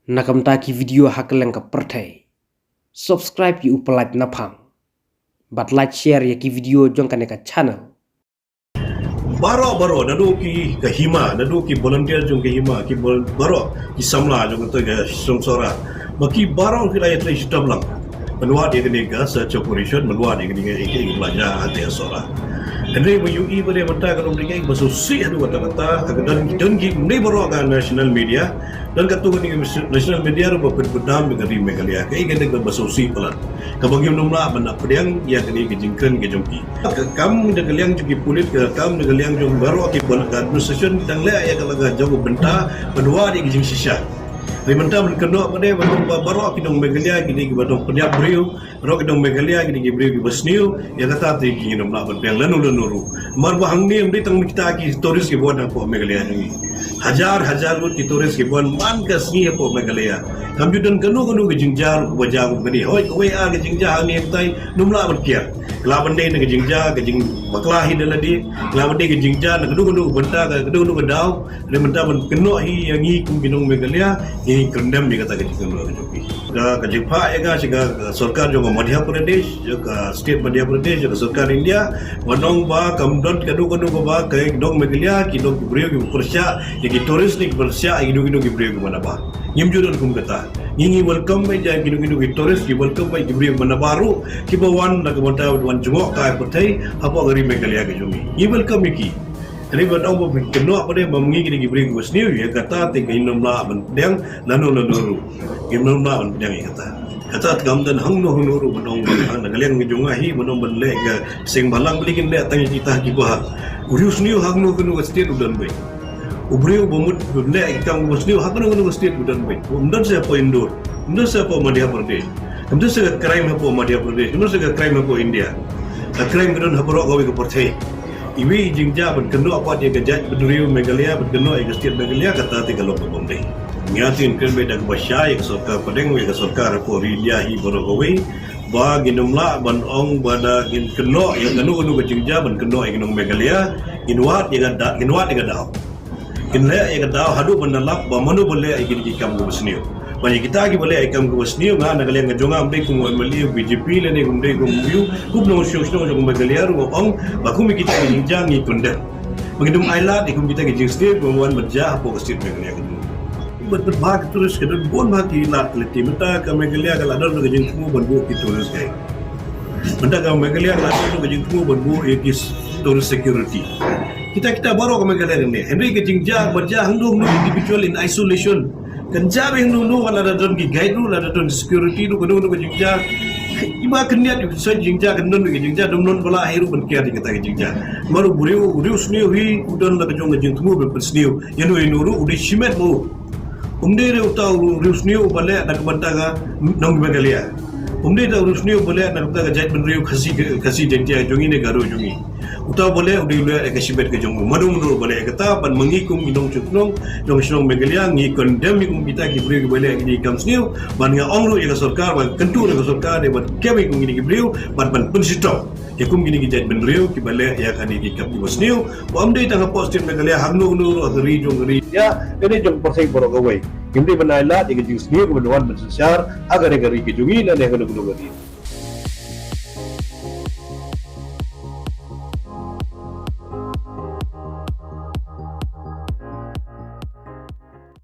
Nakamtaki video hakeleng ka pertai. Subscribe yu upalait napang. But like share ya ki video jong kaneka channel. Baro nadu ki kahima nadu ki volunteer jong kahima ki baro ki samla jong to ga somsora maki baro ki layat lay sitam lang menua dia kini ga search operation menua dia kini ga belajar hati asora Andre mayu I pada mata kalau mereka basu si adu kata-kata dan ki nei baro ga national media dan katu ni national media ro bedam dengan Megalia kai ga de basu si pelan kabagi nomla benda pedang ya kini gejingkan gejongki kam de geliang juki pulit ke kam de geliang jong baro ki bon administration dan le ya kalau ga jago benta menua di gejing sisya Rimenta menkenok pada baru kita Megalia gini kita dong pendiam beriu, baru kita Megalia gini kita beriu kita besniu, ya kata tinggi kita nak berbiang lalu. Marwah hangni mesti tang kita ki turis kita buat apa Megalia ni. Hajar lut ki turis kita buat man kasni apa Megalia. Kami dan kanu ke jingjar wajah begini. Hoi kowe ke jingjar ni tai numla berkiat. Kelaban deh ke jingjar ke jing baklahi daladi. Kelaban deh ke jingjar kanu benta kanu ke dau. Rimenta menkenok hi yang hi kum binong Megalia. Ini kendam ni kata kejadian luar joki. Kejipah ya kan, jika सरकार जो मध्य प्रदेश, जो स्टेट मध्य प्रदेश, जो सरकार इंडिया, वनों बा कमदन कदू बा कहीं dong Megalia, kita beriu kita persia, jadi turis ni persia, kita beriu kita mana ba. Nyimjudan kum kata, ini welcome aja kita turis, kita welcome aja beriu mana baru, kita wan nak kita wan jengok kaya pertai, apa gari Megalia ke jumi. Ini welcome iki. Jadi pada orang kenal pada memengi kita beri kuas ni, ya kata tinggal nomla bendang lalu, nomla bendang kata gamdan hang nuru benong hang nagaliang ngejungahi benong benlek ke sing balang belikin lek tanya kita kibah. Urius ni hang nu kenu state udan baik. Ubriu bomut lek kang kuas ni hang nu state udan baik. Undan siapa Indo, undan siapa Madhya Pradesh, undan siapa crime apa Madhya Pradesh, undan siapa crime apa India. Crime kedon haporok gawe ke percaya. Iwi jingja berkenok apa dia kejat berduriu Megalia berkenok state Megalia kata tiga lok bomdai. Ngiatin kan beda kebasyai ke sorkar pedeng ke sorkar po rilia hi borokowi ba ginumla ban ong bada gin kenok yang kanu ke jingja ban kenok ginung Megalia ginwat ya da ginle ya da hadu bandalap ba manu boleh igin kam go besniu banyak kita lagi boleh ikam ke besniu nga nagaliang ngajonga amdai kum MLA BJP lene kum dei kum view kum no show jong Megalia ru ong ba kum kita jingjang ngi kundem mengidum ailat ikum kita ke jing state wan berjah po state Megalia berbahag turis ke dan bon mati lat leti menta ke Megalia kalau ada ke jing kum ban bu ki turis kai menta ke Megalia kalau ada ke jing kum ban bu ekis turis security kita baru ke Megalia ni Henry ke jingjang berjah hangdung individual in isolation kan jabe nu wala da don gi guide nu la da don security nu kono ke jingja iba keniat yu sa jingja kan non ke jingja dom non bala hiru ban kia di kata jingja maru buriu sniu hi udon la jong jing tumu be sniu yanu inuru udi shimet mo umde re utau sniu bale da kabanta nong Megalia umde da sniu bale na ka jait ben riu khasi jentia jongi ne garu jongi utau boleh udah ke sibet ke jong madung boleh kata ban mengikum gidong cuknong jong sinong Megalia ngi condemn ikum kita ki boleh di kam sniu ban nga ongru ya sarkar ban kentu ke sarkar de ban kemi kum gini ki brio ban pensito ke kum gini ki jait ben rio ki boleh ya kan di kam ki sniu bom de tang postin Megalia hangnu nu agri jong ri ya kene jong persai borok away kimdi banaila di ki sniu ban wan ban sar agar ki jongi na ne ganu gari